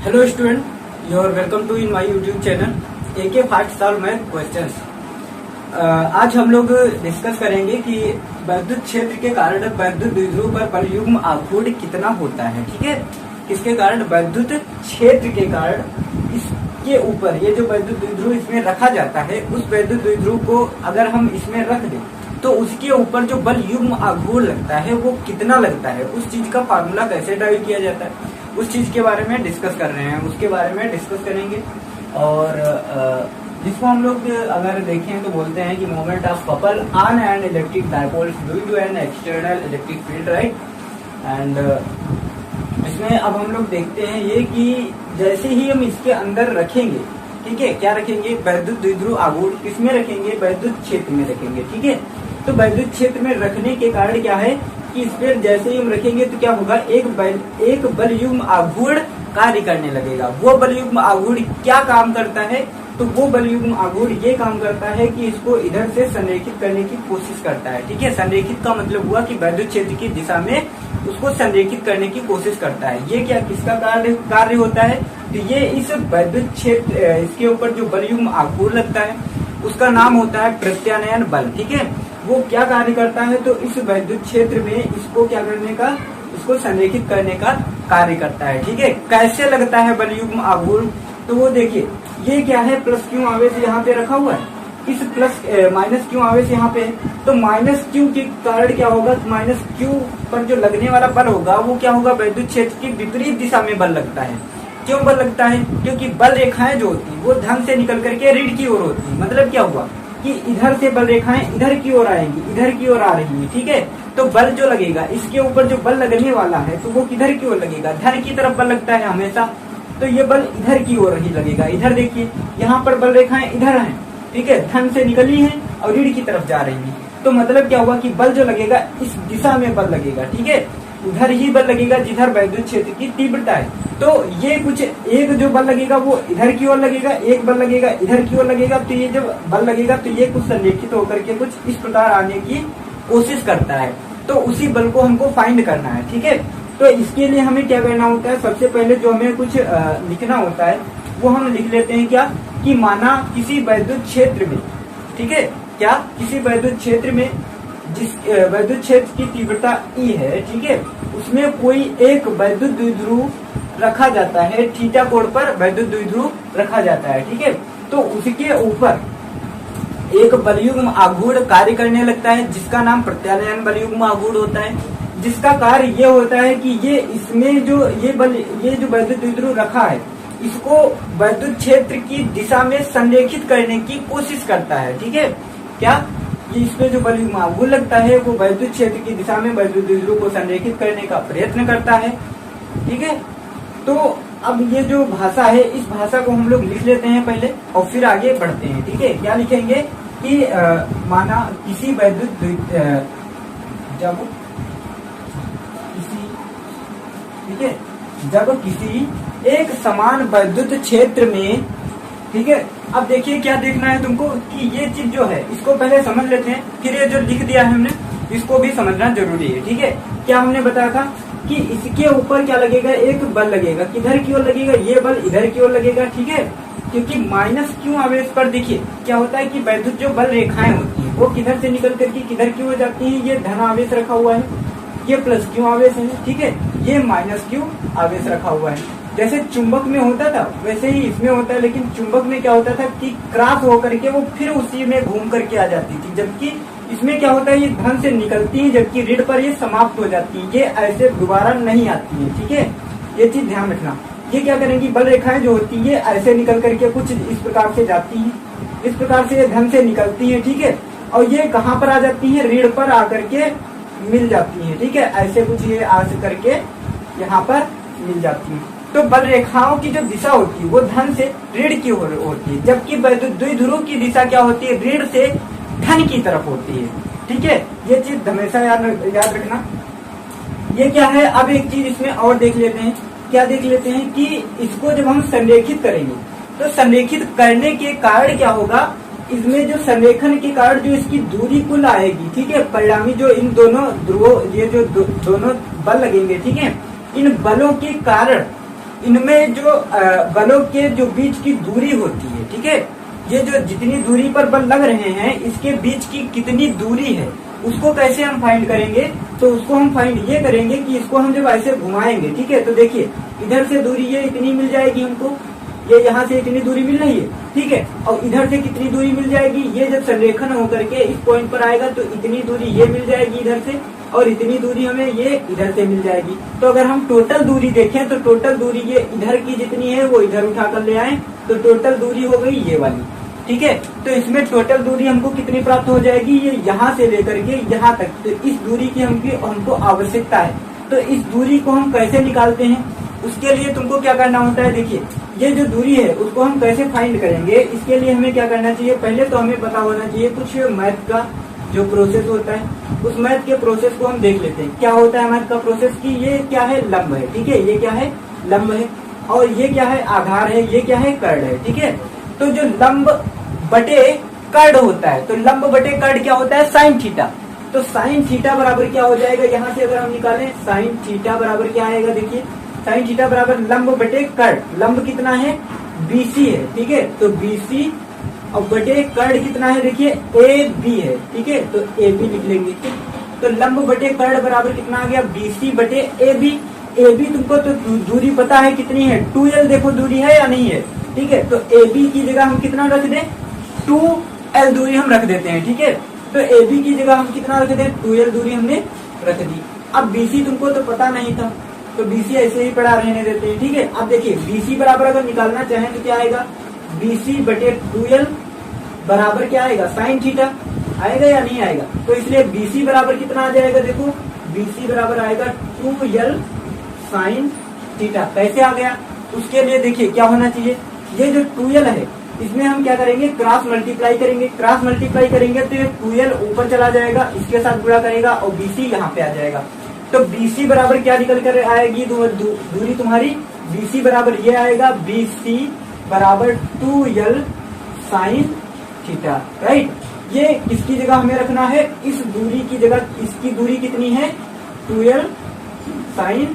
Hello student, you are welcome to in my YouTube channel AK fight solve math questions. आज हम लोग discuss करेंगे कि वैद्युत क्षेत्र के कारण वैद्युत द्विध्रुव पर बल युग्म आघूर्ण कितना होता है। ठीक है, किसके कारण? वैद्युत क्षेत्र के कारण इसके ऊपर ये जो वैद्युत द्विध्रुव इसमें रखा जाता है, उस वैद्युत द्विध्रुव को अगर हम इसमें रख दें तो उसके ऊपर जो बल युग्म आघूर्ण लगता है वो कितना लगता है, उस चीज का फार्मूला कैसे ड्राइव किया जाता है, उस चीज के बारे में डिस्कस कर रहे हैं, उसके बारे में डिस्कस करेंगे। और जिसको हम लोग अगर देखें तो बोलते हैं कि moment of couple on an electric dipole due to an external electric field, right. And इसमें अब हम लोग देखते हैं ये कि जैसे ही हम इसके अंदर रखेंगे, ठीक है, क्या रखेंगे? वैद्युत द्विध्रुव आघूर्ण किसमें रखेंगे? वैद्युत क्षेत्र में रखेंगे। ठीक है, तो वैद्युत क्षेत्र में रखने के कारण क्या है कि इस पर जैसे ही हम रखेंगे तो क्या होगा? एक बल युग्म आघूर्ण कार्य करने लगेगा। वो बल युग्म आघूर्ण क्या काम करता है? तो वो बल युग्म आघूर्ण ये काम करता है कि इसको इधर से संरेखित करने की कोशिश करता है। ठीक है, संरेखित का मतलब हुआ कि वैद्युत क्षेत्र की दिशा में उसको संरेखित करने की कोशिश करता है। ये क्या किसका कार्य होता है? तो ये इस वैद्युत क्षेत्र इसके ऊपर जो बल युग्म आघूर्ण लगता है उसका नाम होता है प्रत्यानयन बल। ठीक है, वो क्या कार्य करता है? तो इस वैद्युत क्षेत्र में इसको क्या करने का, इसको संरेखित करने का कार्य करता है। ठीक है, कैसे लगता है बल युग्म आघूर्ण? तो वो देखिए, ये क्या है? प्लस क्यू आवेश यहाँ पे रखा हुआ है, इस प्लस माइनस क्यू आवेश यहाँ पे है, तो माइनस क्यू के कारण क्या होगा? माइनस क्यू पर जो लगने वाला बल होगा वो क्या होगा? वैद्युत क्षेत्र की विपरीत दिशा में बल लगता है। क्यों बल लगता है? क्योंकि बल रेखाएं जो होती है वो धन से निकल करके ऋण की ओर होती है। मतलब क्या हुआ कि इधर से बल रेखाएं इधर की ओर आएंगी, इधर की ओर आ रही है। ठीक है, तो बल जो लगेगा इसके ऊपर जो बल लगने वाला है तो वो किधर की ओर लगेगा? धन की तरफ बल लगता है हमेशा, तो ये बल इधर की ओर ही लगेगा। इधर देखिए, यहाँ पर बल रेखाएं इधर हैं, ठीक है, धन से निकली हैं और ऋण की तरफ जा रही हैं। तो मतलब क्या हुआ कि बल जो लगेगा इस दिशा में बल लगेगा। ठीक है, उधर ही बल लगेगा जिधर वैद्युत क्षेत्र की तीव्रता है। तो ये कुछ एक जो बल लगेगा वो इधर की ओर लगेगा, एक बल लगेगा इधर की ओर लगेगा। तो ये जब बल लगेगा तो ये कुछ संरेखित होकर के कुछ इस प्रकार आने की कोशिश करता है। तो उसी बल को हमको फाइंड करना है। ठीक है, तो इसके लिए हमें क्या करना होता है? सबसे पहले जो हमें कुछ लिखना होता है वो हम लिख लेते हैं क्या कि माना किसी वैद्युत क्षेत्र में, ठीक है, क्या किसी वैद्युत क्षेत्र में जिस वैद्युत क्षेत्र की तीव्रता E है, ठीक है, उसमें कोई एक वैद्युत द्विध्रुव रखा जाता है, थीटा कोण पर वैद्युत द्विध्रुव रखा जाता है। ठीक है, तो उसके ऊपर एक बलयुग्म आघूर्ण कार्य करने लगता है जिसका नाम प्रत्यानयन बलयुग्म आघूर्ण होता है, जिसका कार्य ये होता है कि ये इसमें जो ये जो वैद्युत द्विध्रुव रखा है इसको वैद्युत क्षेत्र की दिशा में संरेखित करने की कोशिश करता है। ठीक है, क्या इसमें जो बल युग्म आघूर्ण लगता है वो वैद्युत क्षेत्र की दिशा में वैद्युत द्विध्रुव को संरेखित करने का प्रयत्न करता है। ठीक है, तो अब ये जो भाषा है इस भाषा को हम लोग लिख लेते हैं पहले और फिर आगे बढ़ते हैं। ठीक है, क्या लिखेंगे कि माना किसी वैद्युत जब किसी, ठीक है, जब किसी एक समान वैद्युत क्षेत्र में, ठीक है, अब देखिए क्या देखना है तुमको कि ये चीज जो है इसको पहले समझ लेते हैं, फिर ये जो लिख दिया है हमने इसको भी समझना जरूरी है। ठीक है, क्या हमने बताया था कि इसके ऊपर क्या लगेगा? एक बल लगेगा, किधर की ओर लगेगा? ये बल इधर की ओर लगेगा। ठीक है, क्योंकि माइनस क्यू आवेश पर देखिए क्या होता है कि वैद्युत जो बल रेखाएं होती है वो किधर से निकल करके किधर की ओर जाती है। ये धन आवेश रखा हुआ है, ये प्लस क्यू आवेश है, ठीक है, ये माइनस क्यू आवेश रखा हुआ है। जैसे चुंबक में होता था वैसे ही इसमें होता है, लेकिन चुंबक में क्या होता था कि क्रॉस होकर के वो फिर उसी में घूम करके आ जाती थी, जबकि इसमें क्या होता है ये धन से निकलती है जबकि ऋण पर ये समाप्त हो जाती है, ये ऐसे दोबारा नहीं आती है। ठीक है, ये चीज ध्यान रखना। ये क्या करेंगी? बल रेखाएं जो होती है ये ऐसे निकल करके कुछ इस प्रकार से जाती है, इस प्रकार से ये धन से निकलती है। ठीक है, और ये कहाँ पर आ जाती है? ऋण पर आकर के मिल जाती है। ठीक है, ऐसे कुछ ये आ करके यहाँ पर मिल जाती है। तो बल रेखाओं की जो दिशा होती है वो धन से ऋण की ओर होती है, जबकि वैद्युत द्विध्रुव की दिशा क्या होती है? ऋण से धन की तरफ होती है। ठीक है, ये चीज हमेशा याद रखना। ये क्या है? अब एक चीज इसमें और देख लेते हैं। क्या देख लेते हैं कि इसको जब हम संरेखित करेंगे तो संरेखित करने के कारण क्या होगा? इसमें जो संरेखन के कारण जो इसकी दूरी कुल आएगी, ठीक है, परिणामी जो इन दोनों ध्रुवों ये जो दोनों बल लगेंगे, ठीक है, इन बलों के कारण इनमें जो बलों के जो बीच की दूरी होती है, ठीक है, ये जो जितनी दूरी पर बल लग रहे हैं इसके बीच की कितनी दूरी है उसको कैसे हम फाइंड करेंगे। तो उसको हम फाइंड ये करेंगे कि इसको हम जब ऐसे घुमाएंगे, ठीक है, तो देखिए इधर से दूरी ये इतनी मिल जाएगी हमको, ये यहाँ से इतनी दूरी मिल रही है, ठीक है, और इधर से कितनी दूरी मिल जाएगी, ये जब संरेखन होकर के इस पॉइंट पर आएगा तो इतनी दूरी ये मिल जाएगी इधर से, और इतनी दूरी हमें ये इधर से मिल जाएगी। तो अगर हम टोटल दूरी देखें तो टोटल दूरी ये इधर की जितनी है वो इधर उठा कर ले आए तो टोटल दूरी हो गई ये वाली, ठीक है। तो इसमें टोटल दूरी हमको कितनी प्राप्त हो जाएगी, ये यहाँ से लेकर के यहाँ तक, तो इस दूरी की हमको आवश्यकता है। तो इस दूरी को हम कैसे निकालते हैं, उसके लिए तुमको क्या करना होता है, देखिए ये जो दूरी है उसको हम कैसे फाइंड करेंगे। इसके लिए हमें क्या करना चाहिए, पहले तो हमें पता होना चाहिए कुछ मैथ का जो प्रोसेस होता है, उस मैथ के प्रोसेस को हम देख लेते हैं। क्या होता है मैथ का प्रोसेस की, ये क्या है, लंब है, ठीक है, ये क्या है, लंब है, और ये क्या है, आधार है, ये क्या है, कर्ण है, ठीक है। तो जो लंब बटे कर्ण होता है, तो लंब बटे कर्ण क्या होता है, साइन थीटा। तो साइन थीटा बराबर क्या हो जाएगा, यहाँ से अगर हम निकालें साइन थीटा बराबर क्या आएगा, देखिए साइन थीटा बराबर लंब बटे कर्ण। लंब कितना है, बीसी है, ठीक है, तो बीसी और बटे कर्ण कितना है, देखिए ए बी है, ठीक है, तो ए बी लिख लेंगे। तो लंब बटे कर्ण बराबर कितना आ गया, बीसी बटे ए बी। ए बी तुमको तो दूरी पता है कितनी है, 2l, देखो दूरी है या नहीं है, ठीक है। तो ए बी की जगह हम कितना रख दें, 2l दूरी हम रख देते हैं, ठीक है। तो ए बी की जगह हम कितना रख दें, 2l दूरी हमने रख दी। अब बीसी तुमको तो पता नहीं था तो बीसी ऐसे ही पड़ा रहने देते हैं, ठीक है। अब देखिए बीसी बराबर अगर निकालना चाहें तो क्या आएगा, बीसी बटे 2l बराबर क्या आएगा, साइन थीटा आएगा या नहीं आएगा। तो इसलिए बीसी बराबर कितना आ जाएगा, देखो बीसी बराबर आएगा 2l साइन थीटा। कैसे आ गया, उसके लिए देखिए क्या होना चाहिए, ये जो 2l है इसमें हम क्या करेंगे, क्रॉस मल्टीप्लाई करेंगे। क्रॉस मल्टीप्लाई करेंगे तो ये 2l ऊपर चला जाएगा, इसके साथ गुणा करेगा और बीसी यहाँ पे आ जाएगा। तो बीसी बराबर क्या निकल कर आएगी, दूरी तुम्हारी बीसी बराबर ये आएगा, बीसी बराबर 2l साइन थीटा, राइट। ये किसकी जगह हमें रखना है, इस दूरी की जगह, इसकी दूरी कितनी है, 2l साइन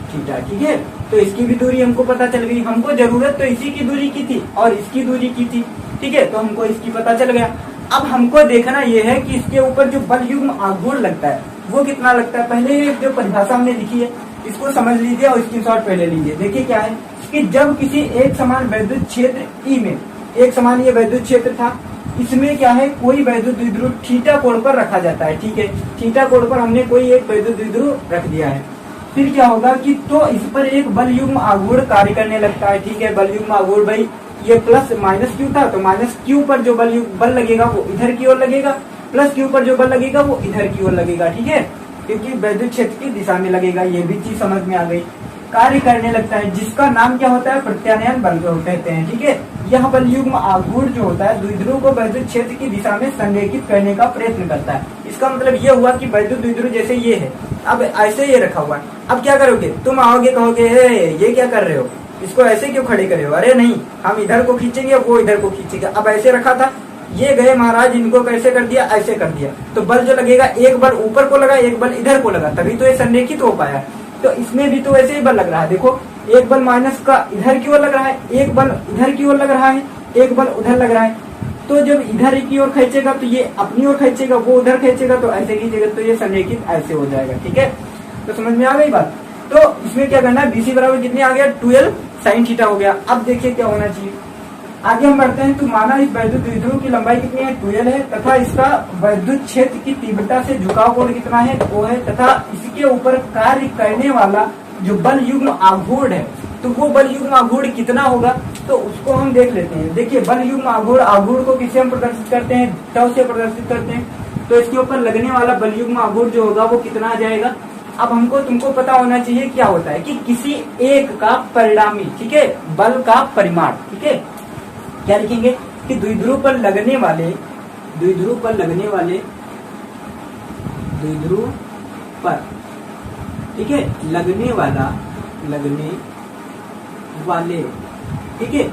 थीटा, ठीक है। तो इसकी भी दूरी हमको पता चल गई, हमको जरूरत तो इसी की दूरी की थी और इसकी दूरी की थी, ठीक है, तो हमको इसकी पता चल गया। अब हमको देखना यह है कि इसके ऊपर जो बल युग्म आघूर्ण लगता है वो कितना लगता है। पहले जो परिभाषा हमने लिखी है इसको समझ लीजिए और स्क्रीनशॉट पहले लीजिए। देखिए क्या है कि जब किसी एक समान वैद्युत क्षेत्र ई में, एक समान ये वैद्युत क्षेत्र था, इसमें क्या है, कोई वैद्युत द्विध्रुव थीटा कोण पर रखा जाता है, ठीक है। थीटा कोण पर हमने कोई एक वैद्युत द्विध्रुव रख दिया है। फिर क्या होगा कि तो इस पर एक बल युग्म आघूर्ण कार्य करने लगता है, ठीक है। बल युग्म आघूर्ण, भाई ये प्लस माइनस क्यू था, तो माइनस क्यू पर जो बल लगेगा वो इधर की ओर लगेगा, प्लस क्यू पर जो बल लगेगा वो इधर की ओर लगेगा, ठीक है, क्योंकि वैद्युत क्षेत्र की दिशा में लगेगा। ये भी चीज समझ में आ गई। कार्य करने लगता है जिसका नाम क्या होता है, प्रत्यानयन बल कहते हैं, ठीक है। यह बल युग्म आघूर्ण जो होता है द्विध्रुव को वैद्युत क्षेत्र की दिशा में संरेखित करने का प्रयत्न करता है। इसका मतलब ये हुआ कि वैद्युत द्विध्रुव जैसे ये है, अब ऐसे ये रखा हुआ है, अब क्या करोगे, तुम आओगे कहोगे ये क्या कर रहे हो, इसको ऐसे क्यों खड़े करे हो, अरे नहीं हम इधर को खींचेंगे वो इधर को खींचेगा। अब ऐसे रखा था, ये गए महाराज, इनको कैसे कर दिया, ऐसे कर दिया, तो बल जो लगेगा एक बल ऊपर को लगा, एक बल इधर को लगा, तभी तो ये संरेखित हो पाया। तो इसमें भी तो ऐसे ही बल लग रहा है, देखो एक बल माइनस का इधर की ओर लग रहा है, एक बल इधर की ओर लग रहा है, एक बल उधर लग रहा है। तो जब इधर की ओर खींचेगा तो ये अपनी ओर खींचेगा, वो उधर खींचेगा तो ऐसे खींचेगा, तो ये संरेखित ऐसे हो जाएगा, ठीक है। तो समझ में आ गई बात। तो इसमें क्या करना है, बीसी बराबर कितने आ गया, 2l साइन थीटा हो गया। अब देखिए क्या होना चाहिए, आगे हम बढ़ते हैं। तो माना इस वैद्युत द्विध्रुव की लंबाई कितनी है, 2l है, तथा इसका वैद्युत क्षेत्र की तीव्रता से झुकाव कोण कितना है, वो है, तथा इसके ऊपर कार्य करने वाला जो बल युग्म आघूर्ण है, तो वो बल युग्म आघूर्ण कितना होगा, तो उसको हम देख लेते हैं। देखिए बल युग्म आघूर्ण को किससे हम प्रदर्शित करते हैं, टॉ से प्रदर्शित करते हैं। तो इसके ऊपर लगने वाला बल युग्म आघूर्ण जो होगा वो कितना आ जाएगा। अब हमको तुमको पता होना चाहिए क्या होता है कि किसी एक का परिणामी, ठीक है, बल का परिमाण, ठीक है, क्या लिखेंगे कि द्विध्रुव पर लगने वाले ठीक है, लगने वाले ठीक है,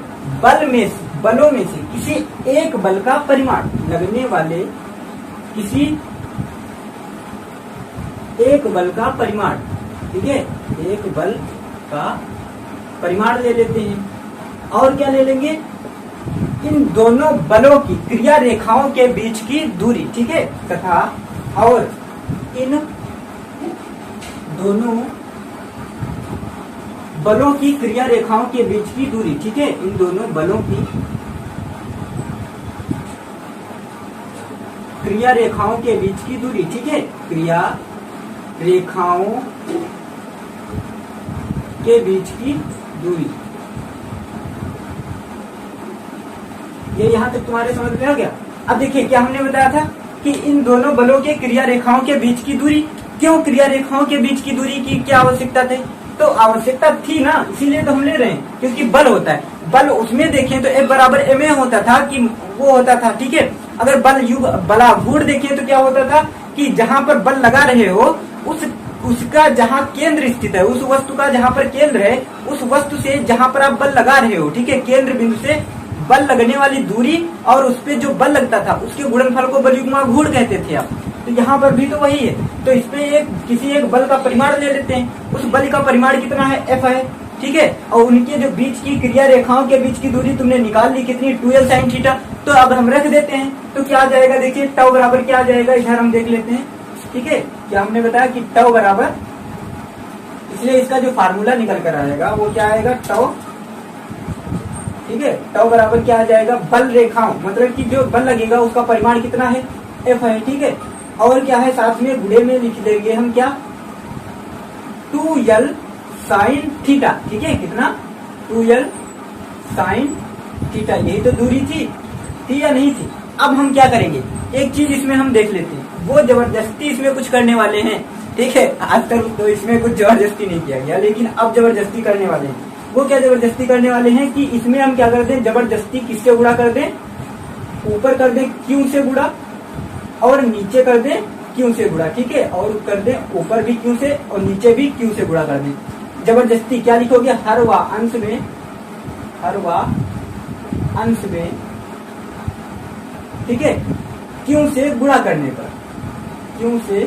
बलों में से किसी एक बल का परिमाण, लगने वाले किसी एक बल का परिमाण, ठीक है, एक बल का परिमाण ले लेते हैं। और क्या ले लेंगे, इन दोनों बलों की क्रिया रेखाओं के बीच की दूरी, ठीक है, तथा और इन दोनों बलों की क्रिया रेखाओं के बीच की दूरी, ठीक है, इन दोनों बलों की क्रिया रेखाओं के बीच की दूरी, ठीक है, क्रिया रेखाओं के बीच की दूरी। ये यहां तक तुम्हारे समझ में आ गया। अब देखिए क्या हमने बताया था कि इन दोनों बलों के क्रिया रेखाओं के बीच की दूरी, क्यों क्रिया रेखाओं के बीच की दूरी की क्या आवश्यकता थी, तो आवश्यकता थी ना, इसीलिए तो हम ले रहे हैं, क्योंकि बल होता है, बल उसमें देखें तो F बराबर ma होता था कि वो होता था, ठीक है। अगर बल युग बलाघूर्ण देखें तो क्या होता था कि जहां पर बल लगा रहे हो उसका जहां केंद्र स्थित है, उस वस्तु का जहां पर केंद्र है, उस वस्तु से जहां पर आप बल लगा रहे हो, ठीक है, केंद्र बिंदु से बल लगने वाली दूरी और उस पे जो बल लगता था उसके गुणनफल को बलयुग्माघूर्ण कहते थे आप। तो यहाँ पर भी तो वही है, तो इसमें किसी एक बल का परिमाण ले लेते हैं, उस बल का परिमाण कितना है, F है, ठीक है, और उनके जो बीच की क्रिया रेखाओं के बीच की दूरी तुमने निकाल ली कितनी, 2l sin थीटा। तो अब हम रख देते हैं, तो क्या आ जाएगा, देखिए टाउ बराबर क्या आ जाएगा, इधर हम देख लेते हैं, ठीक है। क्या हमने बताया कि टाउ बराबर, इसलिए इसका जो फार्मूला निकल कर आएगा वो क्या आएगा, टाउ, ठीक है, टाउ बराबर क्या आ जाएगा, बल रेखाओं, मतलब कि जो बल लगेगा उसका परिमाण कितना है, F है, ठीक है। और क्या है, साथ में गुणे में लिख देंगे हम क्या, 2l sin थीटा, ठीक है, कितना, 2l sin थीटा। यही तो दूरी थी या नहीं थी। अब हम क्या करेंगे, एक चीज इसमें हम देख लेते हैं, वो जबरदस्ती इसमें कुछ करने वाले हैं, ठीक है। आज तक तो इसमें कुछ जबरदस्ती नहीं किया गया, लेकिन अब जबरदस्ती करने वाले हैं। वो क्या जबरदस्ती करने वाले हैं कि इसमें हम क्या कर दें, जबरदस्ती किससे गुणा कर दें, ऊपर कर दें Q से गुणा और नीचे कर दें Q से गुणा, ठीक है, और कर दें ऊपर भी Q से और नीचे भी Q से गुणा कर दें। जबरदस्ती क्या लिखोगे, हर व अंश में, ठीक है, Q से गुणा करने पर, Q से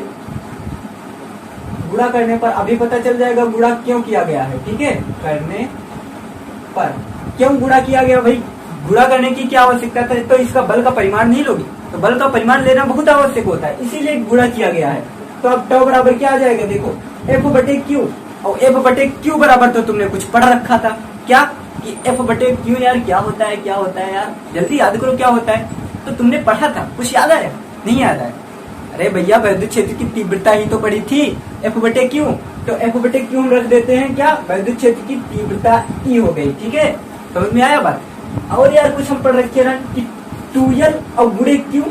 गुणा करने पर अभी पता चल जाएगा गुणा क्यों किया गया है, ठीक है, करने पर क्यों गुणा किया गया, भाई गुणा करने की क्या आवश्यकता है, तो इसका बल का परिमाण नहीं लोगे, तो बल का परिमाण लेना बहुत आवश्यक होता है, इसीलिए गुणा किया गया है। तो अब टाउ बराबर क्या आ जाएगा, देखो F बटे Q, और F बटे Q बराबर तो तुमने कुछ पढ़ रखा था, क्या कि F बटे Q यार क्या होता है, क्या होता है यार, जल्दी याद करो क्या होता है, तो तुमने पढ़ा था, कुछ याद आया, नहीं याद आया, अरे भैया वैद्युत क्षेत्र की तीव्रता ही तो पड़ी थी, F बटे Q, तो F बटे Q हम रख देते हैं क्या, वैद्युत क्षेत्र की तीव्रता E हो गई, ठीक है, समझ में आया बात। और यार कुछ हम पढ़ रखे ना कि 2l और गुणे Q,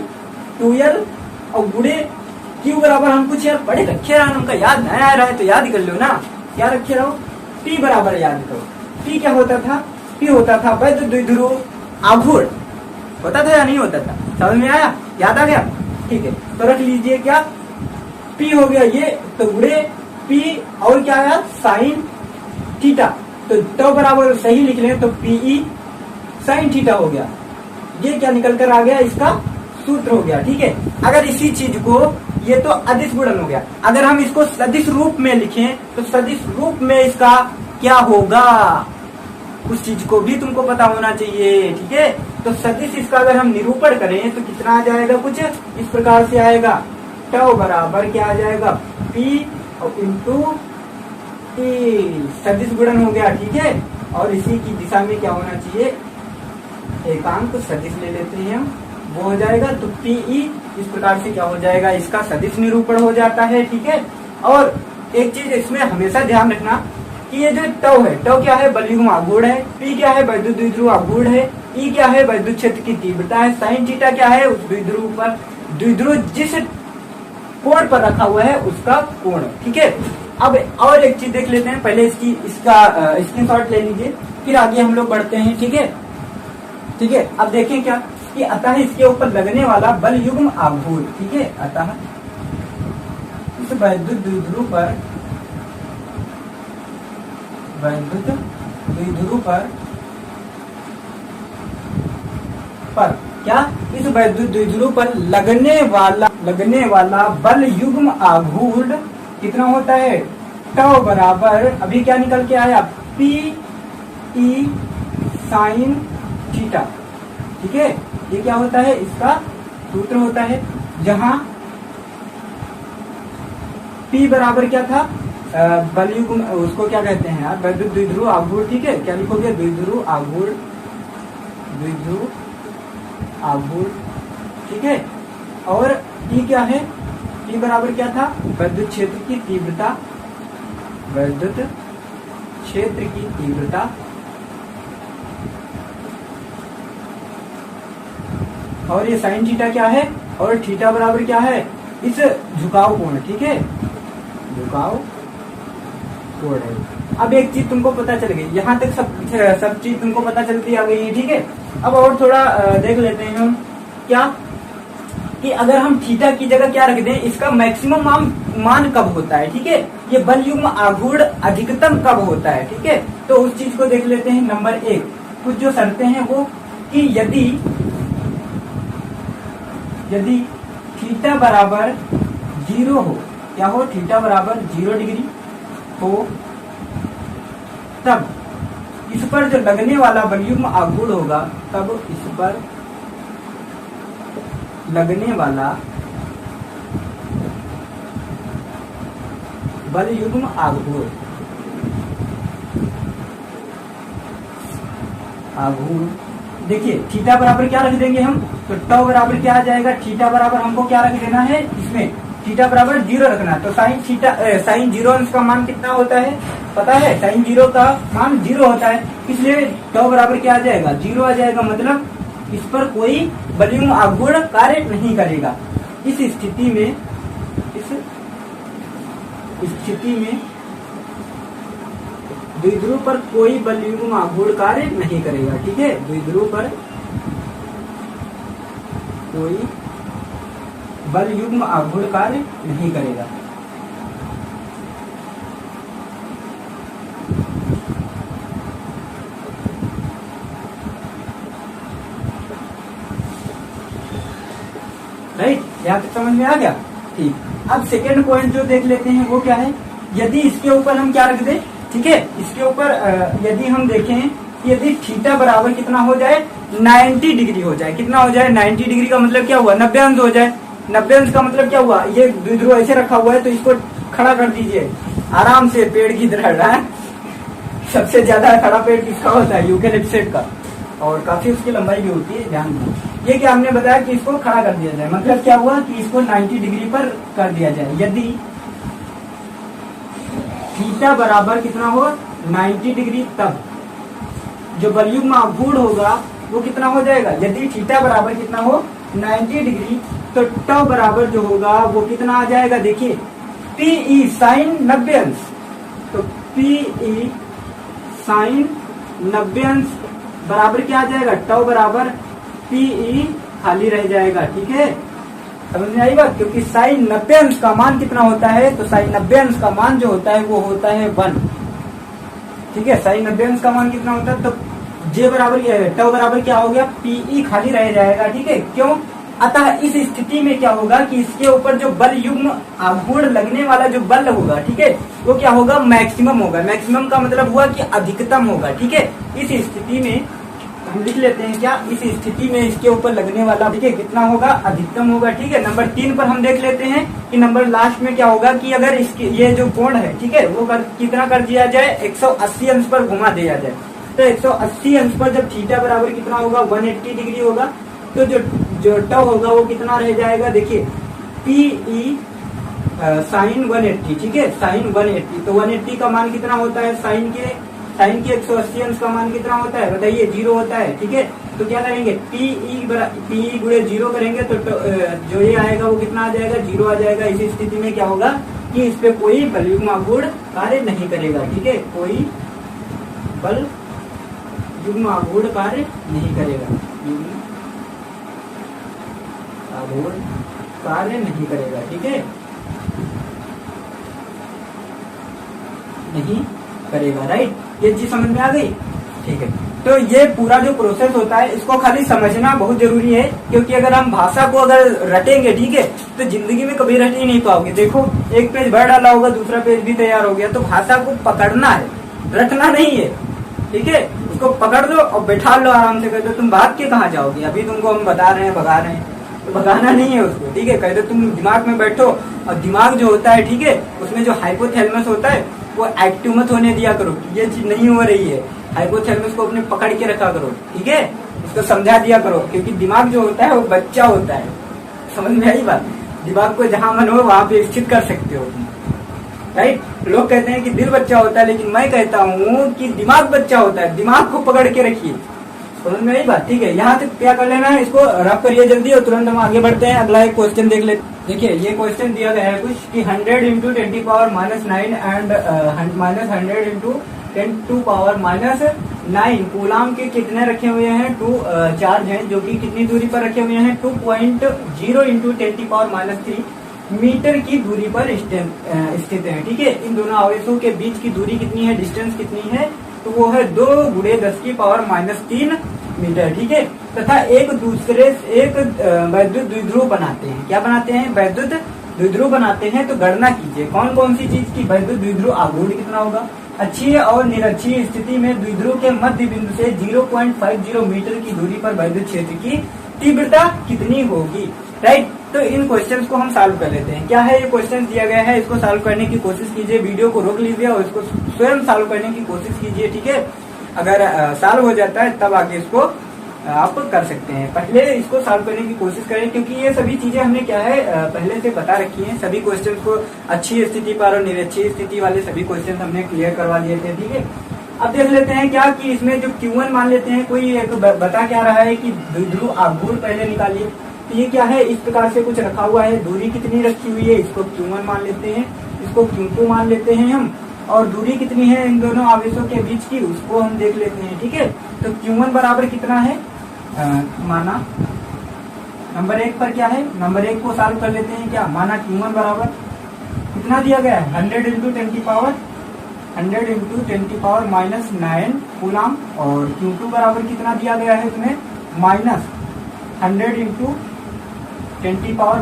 2l और गुणे Q बराबर हम कुछ यार पढ़े रखे रहा, हमका याद नहीं आ रहा है तो याद कर लो ना, क्या रखे रहो, P बराबर याद करो, P क्या होता था, P होता था वैद्युत द्विध्रुव आघूर्ण, होता था या नहीं होता था, समझ में आया, याद आ गया, ठीक है। तो रख लीजिए क्या, P हो गया ये, तो गुणे P और क्या आया, साइन थीटा, तो टाउ बराबर सही लिख लें तो PE साइन थीटा हो गया, ये क्या निकल कर आ गया, इसका सूत्र हो गया, ठीक है। अगर इसी चीज को, ये तो अदिश गुणन हो गया, अगर हम इसको सदिश रूप में लिखें तो सदिश रूप में इसका क्या होगा, उस चीज को भी तुमको पता होना चाहिए, ठीक है। तो सदिश इसका अगर हम निरूपण करें तो कितना आ जाएगा, कुछ इस प्रकार से आएगा, टाउ बराबर क्या आ जाएगा, P और इंटू T, सदिश गुणन हो गया, ठीक है। और इसी की दिशा में क्या होना चाहिए, एकांक सदिश ले लेते हैं हम, वो हो जाएगा, तो PE इस प्रकार से क्या हो जाएगा, इसका सदिश निरूपण हो जाता है, ठीक है। और एक चीज इसमें हमेशा ध्यान रखना कि ये जो टाउ है, टाउ क्या है, बलयुग्म आघूर्ण है, P क्या है, वैद्युत द्विध्रुव आघूर्ण है, E क्या है, वैद्युत क्षेत्र की तीव्रता है, साइन थीटा क्या है, उस द्विध्रुव पर, द्विध्रुव जिस कोण पर रखा हुआ है उसका कोण, ठीक है। अब और एक चीज देख लेते हैं, पहले इसका स्क्रीनशॉट ले लीजिए, फिर आगे हम लोग बढ़ते हैं, ठीक है, ठीक है। अब देखें क्या कि अतः इसके ऊपर लगने वाला बल युग्म आघूर्ण, ठीक है, अतः इस वैद्युत द्विध्रुव पर क्या, इस वैद्युत द्विध्रुव पर लगने वाला बल युग्म आघूर्ण कितना होता है, टाउ बराबर, अभी क्या निकल के आया, P ई साइन थीटा। ठीक है, ये क्या होता है, इसका सूत्र होता है, जहां P बराबर क्या था, बलयुग्म, उसको क्या कहते हैं यार, वैद्युत द्विध्रुव आघूर्ण। ठीक है, क्या लिखोगे, द्विध्रुव आघूर्ण, द्विध्रुव आघूर्ण। ठीक है, और E क्या है, E बराबर क्या था, वैद्युत क्षेत्र की तीव्रता, वैद्युत क्षेत्र की तीव्रता। और ये साइन थीटा क्या है, और थीटा बराबर क्या है, इस झुकाव कोण। ठीक है, झुकाव कोण है। अब एक चीज तुमको पता चल गई, यहाँ तक सब चीज तुमको पता चलती आ गई है। ठीक है, अब और थोड़ा देख लेते हैं हम, क्या कि अगर हम थीटा की जगह क्या रख दें, इसका मैक्सिमम मान कब होता है। ठीक है, ये बलयुग्म आघूर्ण अधिकतम कब होता है। ठीक है, तो उस चीज को देख लेते हैं। नंबर 1, कुछ जो शर्तें हैं वो कि यदि थीटा बराबर 0 हो, क्या हो, थीटा बराबर 0 डिग्री हो, तब इस पर जो लगने वाला बलयुग्म आघूर्ण होगा, तब इस पर लगने वाला बलयुग्म आघूर्ण देखिए, थीटा बराबर क्या रख देंगे हम, तो टॉ बराबर क्या आ जाएगा, थीटा बराबर हमको क्या रख देना है, इसमें थीटा बराबर 0 रखना है। तो साइन 0 अंश का मान कितना होता है, पता है, साइन 0 का मान 0 होता है, इसलिए टॉ बराबर क्या आ जाएगा, 0 आ जाएगा। मतलब इस पर कोई बलयुग्म आघूर्ण कार्य नहीं करेगा। इस स्थिति में द्विध्रुव पर कोई बलयुग्म आघूर्ण कार्य नहीं करेगा। ठीक है, द्विध्रुव पर कोई बलयुग्म आघूर्ण कार्य नहीं करेगा। राइट, यहाँ तक समझ में आ गया। ठीक, अब सेकेंड पॉइंट जो देख लेते हैं वो क्या है, यदि इसके ऊपर हम क्या रख दें। ठीक है, इसके ऊपर यदि हम देखें, यदि थीटा बराबर कितना हो जाए, 90 डिग्री हो जाए। कितना हो जाए, 90 डिग्री का मतलब क्या हुआ, 90 अंश हो जाए। 90 अंश का मतलब क्या हुआ, ये द्विध्रुव ऐसे रखा हुआ है, तो इसको खड़ा कर दीजिए आराम से, पेड़ की तरह। सबसे ज्यादा खड़ा पेड़ किसका होता है, यूकेलिप्टस का, और काफी उसकी लंबाई भी होती है, ध्यान दो। ये क्या हमने बताया कि इसको खड़ा कर दिया जाए, मतलब क्या हुआ कि इसको 90 डिग्री पर कर दिया जाए। यदि थीटा बराबर कितना हो, 90 डिग्री, तब जो बलयुग्म आघूर्ण होगा वो कितना हो जाएगा, यदि थीटा बराबर कितना हो, 90 डिग्री, तो टॉ बराबर जो होगा वो कितना आ जाएगा, देखिए Pe साइन 90 अंश। तो Pe साइन 90 अंश बराबर क्या आ जाएगा, टॉ बराबर Pe खाली रह जाएगा। ठीक है, समझ में आई बात, क्योंकि साइन 90 अंश का मान कितना होता है, तो साइन 90 अंश का मान जो होता है वो होता है 1। ठीक है, साइन 90 अंश का मान कितना होता है, तो जे बराबर टॉ बराबर क्या हो गया, Pe खाली रह जाएगा। ठीक है, क्यों, अतः इस स्थिति में क्या होगा कि इसके ऊपर जो बल युग्म आघूर्ण लगने वाला जो बल होगा, ठीक है, वो क्या होगा, मैक्सिमम होगा। मैक्सिमम का मतलब हुआ कि अधिकतम होगा। ठीक है, इस स्थिति में हम लिख लेते हैं क्या, इस स्थिति में इसके ऊपर लगने वाला, ठीक है, कितना होगा, अधिकतम होगा। ठीक है, नंबर 3 पर हम देख लेते हैं कि नंबर लास्ट में क्या होगा कि अगर इसके ये जो कोण है, ठीक है, वो कितना कर दिया जाए, 180 अंश पर घुमा दिया जाए। तो 180 अंश पर जब थीटा बराबर कितना होगा, 180 डिग्री होगा, तो जो टॉ होगा वो कितना रह जाएगा, देखिए Pe साइन 180। ठीक है, साइन 180, तो 180 का मान कितना होता है, साइन के 180 अंश का मान कितना होता है, बताइए, 0 होता है। ठीक है, तो क्या करेंगे, Pe गुणे 0 करेंगे, तो जो ये आएगा वो कितना आ जाएगा, 0 आ जाएगा। इसी स्थिति में क्या होगा कि इस पे कोई बलयुग्म आघूर्ण कार्य नहीं करेगा। ठीक है, कोई बल युग्म आघूर्ण कार्य नहीं करेगा, आघूर्ण कार्य नहीं करेगा। ठीक है, नहीं करेगा। राइट, ये चीज समझ में आ गई। ठीक है, तो ये पूरा जो प्रोसेस होता है इसको खाली समझना बहुत जरूरी है, क्योंकि अगर हम भाषा को अगर रटेंगे, ठीक है, तो जिंदगी में कभी रट ही नहीं पाओगे। देखो, एक पेज भर डाला होगा, दूसरा पेज भी तैयार हो गया। तो भाषा को पकड़ना है, रटना नहीं है। ठीक है, उसको पकड़ लो और बैठा लो आराम से, कह दो तुम भाग के कहाँ जाओगे, अभी तुमको हम बता रहे हैं भगा रहे हैं, तो भगाना नहीं है उसको, ठीक है। कह दो तुम दिमाग में बैठो, और दिमाग जो होता है, ठीक है, उसमें जो हाइपोथैलेमस होता है वो एक्टिव मत होने दिया करो, ये चीज नहीं हो रही है, हाइपोथैलेमस को अपने पकड़ के रखा करो, ठीक है, उसको समझा दिया करो, क्योंकि दिमाग जो होता है वो बच्चा होता है, समझ में आई बात। दिमाग को जहां मन हो वहां पे स्थित कर सकते हो, राइट। लोग कहते हैं कि दिल बच्चा होता है, लेकिन मैं कहता हूँ कि दिमाग बच्चा होता है, दिमाग को पकड़ के रखिए, समझ में आई बात, ठीक है। यहाँ तक क्या कर लेना है, इसको रफ करिए जल्दी और तुरंत हम आगे बढ़ते हैं, अगला एक क्वेश्चन देख लेते। देखिए ये क्वेश्चन दिया गया है कुछ कि 100 into 10 power -9 and -100 into 10 to power -9 coulomb के कितने रखे हुए हैं, 2 चार्ज हैं जो कि कितनी दूरी पर रखे हुए हैं, 2.0 इंटू 10 पावर -3 मीटर की दूरी पर स्थित है, ठीक है। इन दोनों आवेशों के बीच की दूरी कितनी है, डिस्टेंस कितनी है, तो वो है 2 × 10 की पावर -3 मीटर, ठीक है। तथा एक दूसरे से एक वैद्युत द्विध्रुव बनाते हैं, क्या बनाते हैं, वैद्युत द्विध्रुव बनाते हैं। तो गणना कीजिए कौन कौन सी चीज की वैद्युत द्विध्रुव आघूर्ण कितना होगा। अक्षीय और निरक्षीय स्थिति में द्विध्रुव के मध्य बिंदु से 0.50 मीटर की दूरी पर वैद्युत क्षेत्र की तीव्रता कितनी होगी, राइट। तो इन क्वेश्चंस को हम सॉल्व कर लेते हैं। क्या है ये क्वेश्चन दिया गया है, इसको सॉल्व करने की कोशिश कीजिए, वीडियो को रोक लीजिए और इसको स्वयं सॉल्व करने की कोशिश कीजिए, ठीक है। अगर सॉल्व हो जाता है तब आगे इसको आप कर सकते हैं, पहले इसको सॉल्व करने की कोशिश करें, क्योंकि ये सभी चीजें हमने क्या है पहले से बता रखी हैं। सभी क्वेश्चंस को अच्छी स्थिति पर और निरक्षीय स्थिति वाले सभी क्वेश्चन हमने क्लियर करवा दिए थे, ठीक है। अब देख लेते हैं क्या कि इसमें जो Q1 मान लेते हैं, कोई एक बता क्या रहा है कि द्विध्रुव आघूर्ण पहले निकालिए। तो ये क्या है, इस प्रकार से कुछ रखा हुआ है, दूरी कितनी रखी हुई है, इसको Q1 मान लेते हैं, इसको Q2 मान लेते हैं हम, और दूरी कितनी है इन दोनों आवेशों के बीच की उसको हम देख लेते हैं, ठीक है। तो Q1 बराबर कितना है, माना नंबर 1 पर क्या है, नंबर 1 को सॉल्व कर लेते हैं, क्या माना Q1 बराबर कितना दिया गया है, 100 इंटू 10 पावर -9 कूलाम, और Q2 बराबर कितना दिया गया है तुम्हें, -100 इंटू 10 पावर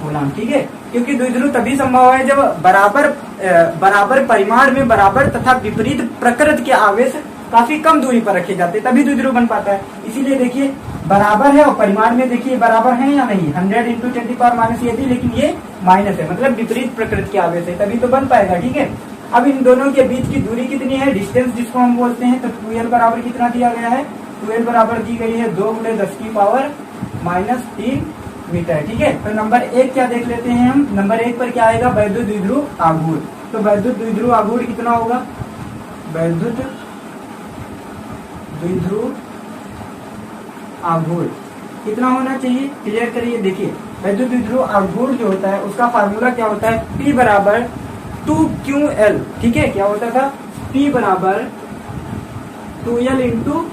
कूलाम, ठीक है। क्योंकि द्विध्रुव तभी संभव है जब बराबर परिमाण में बराबर तथा विपरीत प्रकृति के आवेश काफी कम दूरी पर रखे जाते हैं, तभी द्विध्रुव बन पाता है। इसीलिए देखिए बराबर है और परिमाण में देखिए बराबर है या नहीं, 100 इंटू 10 पावर ये थी, लेकिन ये माइनस है, मतलब विपरीत प्रकृति के आवेश है, तभी तो बन पाएगा, ठीक है। अब इन दोनों के बीच की दूरी कितनी है, डिस्टेंस जिसको हम बोलते हैं, तो 2l बराबर कितना दिया गया है, 2l बराबर दी गई है 2 × 10 की पावर -3 मीटर, ठीक है। तो नंबर 1 क्या देख लेते हैं हम, नंबर 1 पर क्या आएगा, वैद्युत द्विध्रुव आघूर्ण। तो वैद्युत द्विध्रुव आघूर्ण कितना होगा, वैद्युत द्विध्रुव आघूर्ण कितना होना चाहिए, क्लियर करिए। देखिए वैद्युत द्विध्रुव आघूर्ण जो होता है उसका फार्मूला क्या होता है, P बराबर 2QL, ठीक है। क्या होता था, P बराबर 2L इंटू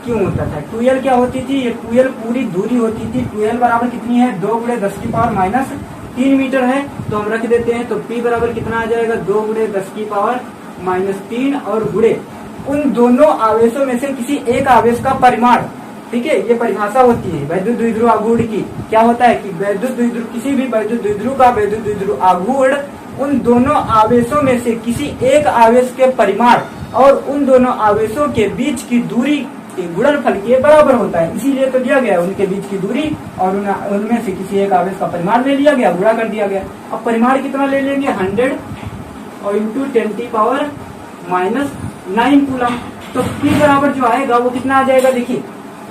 क्यों होता था, 2L क्या होती थी, ये 2L पूरी दूरी होती थी। 2L बराबर कितनी है, 2 × 10 की पावर -3 मीटर है, तो हम रख देते हैं। तो P बराबर कितना आ जाएगा, 2 × 10 की पावर -3 और गुणे उन दोनों आवेशों में से किसी एक आवेश का परिमाण, ठीक है। ये परिभाषा होती है वैद्युत द्विध्रुव आघूर्ण की। क्या होता है कि वैद्युत द्विध्रुव, किसी भी वैद्युत द्विध्रुव का वैद्युत द्विध्रुव आघूर्ण उन दोनों आवेशों में से किसी एक आवेश के परिमाण और उन दोनों आवेशों के बीच की दूरी के गुणनफल के बराबर होता है। इसीलिए तो दिया गया उनके बीच की दूरी और उनमें से किसी एक आवेश का परिमाण ले लिया गया, गुणा कर दिया गया। अब परिमाण कितना ले लेंगे, 100 और इंटू 10 पावर -9 कूलम। तो P बराबर जो आएगा वो कितना आ जाएगा, देखिए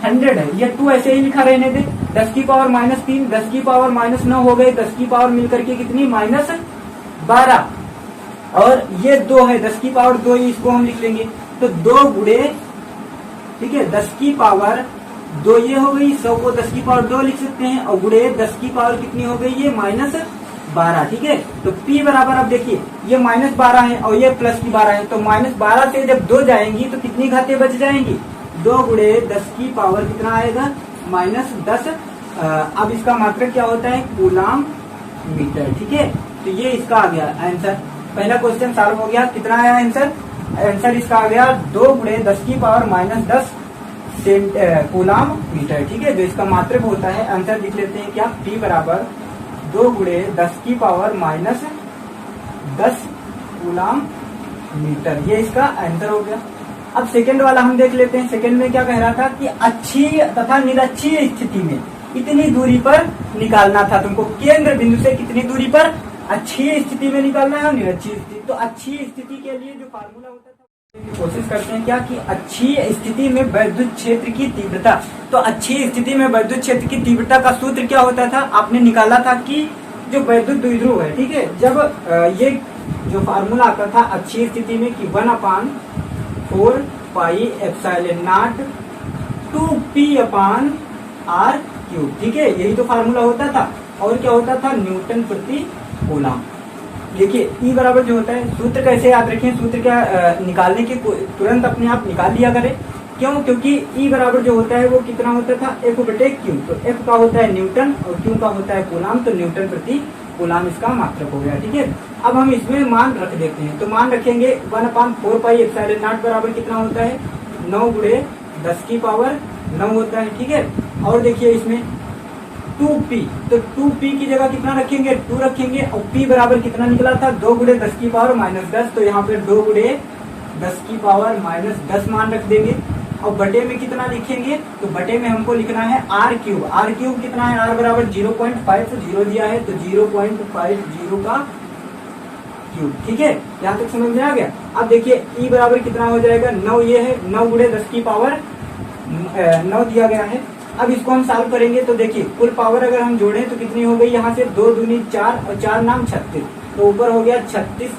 100 है, ये 2 ऐसे ही लिखा रहने दे, 10 की पावर -3, 10 की पावर -9 हो गए, 10 की पावर मिलकर के कितनी -12, और ये 2 है, 10 की पावर 2, इसको हम लिख लेंगे। तो 2 गुणे, ठीक है, 10 की पावर 2 ये हो गई, 100 को 10 की पावर 2 लिख सकते हैं, और गुणे 10 की पावर कितनी हो गई, ये -12, ठीक है। तो P बराबर, अब देखिए ये -12 है और ये +12 है, तो -12 से जब 2 जाएंगी तो कितनी घातें बच जाएंगी, 2 गुणे 10 की पावर कितना आएगा, -10। अब इसका मात्रक क्या होता है, कूलाम मीटर, ठीक है। तो ये इसका आ गया आंसर, पहला क्वेश्चन सॉल्व हो गया। कितना आया आंसर, आंसर इसका आ गया 2 गुणे 10 की पावर -10 कूलाम मीटर, ठीक है। जो इसका मात्रक होता है, आंसर लिख लेते हैं क्या, P बराबर 2 गुणे 10 की पावर -10 कूलाम मीटर, ये इसका आंसर हो गया। अब सेकंड वाला हम देख लेते हैं। सेकंड में क्या कह रहा था कि अच्छी तथा निरक्षीय स्थिति में इतनी दूरी पर निकालना था तुमको। केंद्र बिंदु से कितनी दूरी पर अच्छी स्थिति में निकालना है और निरक्षीय स्थिति। तो अच्छी स्थिति के लिए जो फार्मूला होता था, कोशिश करते हैं क्या कि अच्छी स्थिति में वैद्युत क्षेत्र की तीव्रता। तो अच्छी स्थिति में वैद्युत क्षेत्र की तीव्रता का सूत्र क्या होता था, आपने निकाला था कि जो वैद्युत द्विध्रुव है, ठीक है, जब ये जो फार्मूला आता था अच्छी स्थिति में कि 1/4 पाई एप्सिलॉन नॉट 2p/r³, ठीक है, यही तो फार्मूला होता था। और क्या होता था, न्यूटन प्रति कूलम। देखिए ई बराबर जो होता है, सूत्र कैसे याद रखें, सूत्र क्या निकालने के तुरंत अपने आप निकाल लिया करें। क्यों, क्योंकि ई बराबर जो होता है वो कितना होता था, F/Q। तो F का होता है न्यूटन और Q का होता है कूलम, तो न्यूटन प्रति कूलम इसका मात्रक हो गया, ठीक है। अब हम इसमें मान रख देते हैं, तो मान रखेंगे 1/4 पाई एप्सिलॉन नॉट बराबर कितना होता है, 9 × 10⁻9 होता है, ठीक है। और देखिए इसमें 2p, तो 2p की जगह कितना रखेंगे, 2 रखेंगे। और p बराबर कितना निकला था, 2 × 10⁻−10। तो यहाँ पे 2 × 10⁻−10 मान रख देंगे। और बटे में कितना लिखेंगे, तो बटे में हमको लिखना है r³ r³ कितना है, r बराबर 0.50 दिया है, तो 0.50 का क्यूब, ठीक है। यहाँ तक समझ में आ गया। अब देखिए ई बराबर कितना हो जाएगा, 9 ये है, 9 × 10⁻9 दिया गया है। अब इसको हम सॉल्व करेंगे तो देखिए कुल पावर अगर हम जोड़ें तो कितनी हो गई, यहाँ से 2 दूनी 4 और 4 नाम 36, तो ऊपर हो गया 36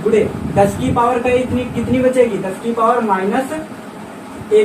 × 10 की पावर का इतनी कितनी बचेगी, 10 की पावर -1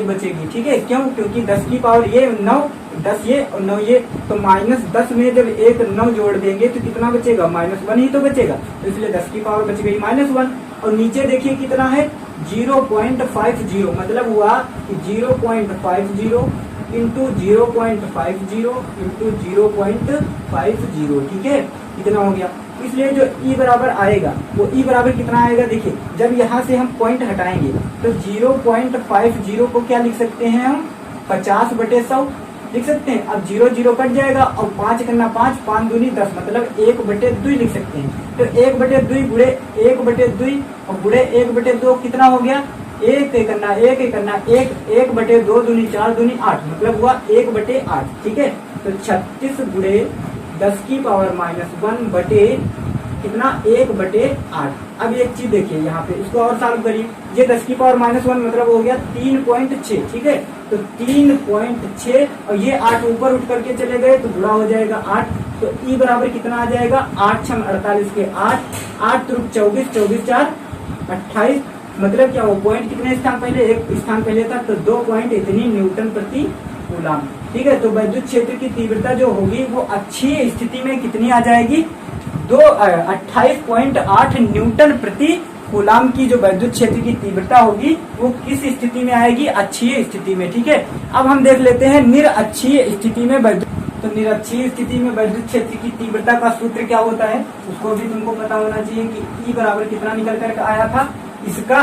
बचेगी, ठीक है। क्यों, क्योंकि 10 की पावर ये 9, 10 ये और 9 ये, तो -10 में जब एक 9 जोड़ देंगे तो कितना बचेगा, -1 ही तो बचेगा। तो इसलिए 10 की पावर बच गई -1। और नीचे देखिए कितना है, 0.50, मतलब हुआ कि 0.50 इंटू 0.50 इंटू 0.50, ठीक है, कितना हो गया। इसलिए जो ई बराबर आएगा वो ई बराबर कितना आएगा, देखिए जब यहाँ से हम पॉइंट हटाएंगे तो 0.50 को क्या लिख सकते हैं हम, 50/100 लिख सकते हैं। अब 0 0 कट जाएगा और 5 करना 5, 5 दूनी 10, मतलब 1/2 लिख सकते हैं। तो 1/2 गुणे 1/2 और गुणे 1/2 कितना हो गया, 1 करना 1/2 दूनी 4 दूनी 8, मतलब हुआ 1/8, ठीक है। तो 36 × 10 की पावर -1 बटे कितना, 1/8। अब एक चीज देखिए यहाँ पे, इसको और सॉल्व करिए। ये 10 की पावर -1 मतलब हो गया 3.6, ठीक है। तो 3.6 और ये 8 ऊपर उठ करके चले गए तो गुणा हो जाएगा 8। तो ई बराबर कितना आ जाएगा, 8 × 48 के 8 × 24, 24 4 28, मतलब क्या वो पॉइंट कितने स्थान पहले, एक स्थान पहले था, तो 2 पॉइंट इतनी न्यूटन प्रति कूलम, ठीक है। तो वैद्युत क्षेत्र की तीव्रता जो होगी वो अच्छी स्थिति में कितनी आ जाएगी, 28.8 न्यूटन प्रति कूलम की जो वैद्युत क्षेत्र की तीव्रता होगी वो किस स्थिति में आएगी, अच्छी स्थिति में, ठीक है। अब हम देख लेते हैं निरअक्षीय स्थिति में वैद्युत, तो निरक्षीय स्थिति में वैद्युत क्षेत्र की तीव्रता का सूत्र क्या होता है उसको भी तुमको पता होना चाहिए कि ई बराबर कितना निकल कर आया था, इसका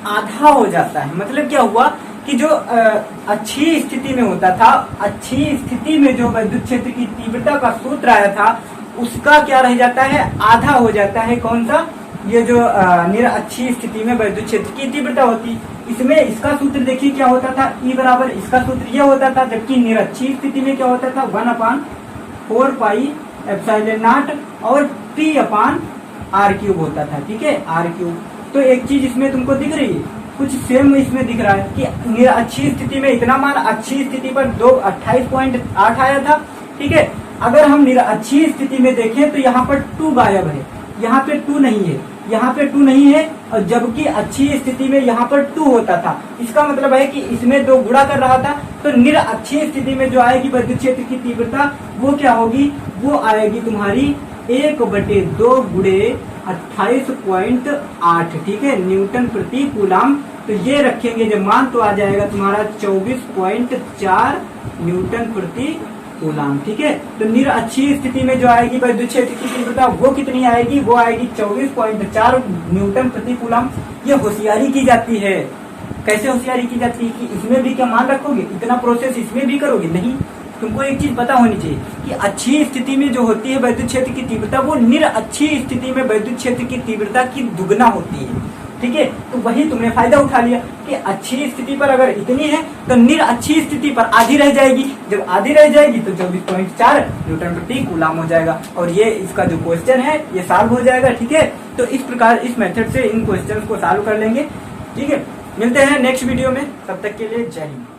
आधा हो जाता है। मतलब क्या हुआ कि जो अच्छी स्थिति में होता था, अच्छी स्थिति में जो विद्युत क्षेत्र की तीव्रता का सूत्र आया था उसका क्या रह जाता है, आधा हो जाता है। कौन सा, ये जो अच्छी स्थिति में विद्युत क्षेत्र की तीव्रता होती, इसमें इसका सूत्र देखिए क्या होता था, ई बराबर इसका सूत्र ये होता था, जबकि निरक्षीय स्थिति में क्या होता था 1/4 पाई एप्सिलॉन नॉट और p/r³ होता था, ठीक है, r³। तो एक चीज इसमें तुमको दिख रही है, कुछ सेम इसमें दिख रहा है कि अच्छी स्थिति में इतना मान, अच्छी स्थिति पर 28.8 आया था, ठीक है। अगर हम अच्छी स्थिति में देखें तो यहाँ पर 2 गायब है, यहाँ पे 2 नहीं है, यहाँ पे 2 नहीं है, और जबकि अच्छी स्थिति में यहाँ पर 2 होता था। इसका मतलब है कि इसमें 2 गुणा कर रहा था। तो निरअक्षीय स्थिति में जो आएगी विद्युत क्षेत्र की तीव्रता वो क्या होगी, वो आएगी तुम्हारी 1/2 गुणे 28.8, ठीक है, न्यूटन प्रति कूलम। तो ये रखेंगे जब मान तो आ जाएगा तुम्हारा 24.4 न्यूटन प्रति कूलम, ठीक है। तो निरअक्षीय स्थिति में जो आएगी विद्युत क्षेत्र की तीव्रता वो कितनी आएगी, वो आएगी 24.4 न्यूटन प्रति कूलम। ये होशियारी की जाती है। कैसे होशियारी की जाती है कि इसमें भी क्या मान रखोगे, इतना प्रोसेस इसमें भी करोगे, नहीं। तुमको एक चीज पता होनी चाहिए कि अच्छी स्थिति में जो होती है विद्युत क्षेत्र की तीव्रता वो निरअक्षीय स्थिति में विद्युत क्षेत्र की तीव्रता की दुगना होती है। ठीक है। तो वही तुमने फायदा उठा लिया कि अच्छी स्थिति पर अगर इतनी है तो निर अच्छी स्थिति पर आधी रह जाएगी। जब आधी रह जाएगी तो 24.4 न्यूटन प्रति कूलाम हो जाएगा और ये इसका जो क्वेश्चन है ये सॉल्व हो जाएगा, ठीक है। तो इस प्रकार इस मेथड से इन क्वेश्चन को सॉल्व कर लेंगे, ठीक है। मिलते हैं नेक्स्ट वीडियो में, तब तक के लिए जय हिंद।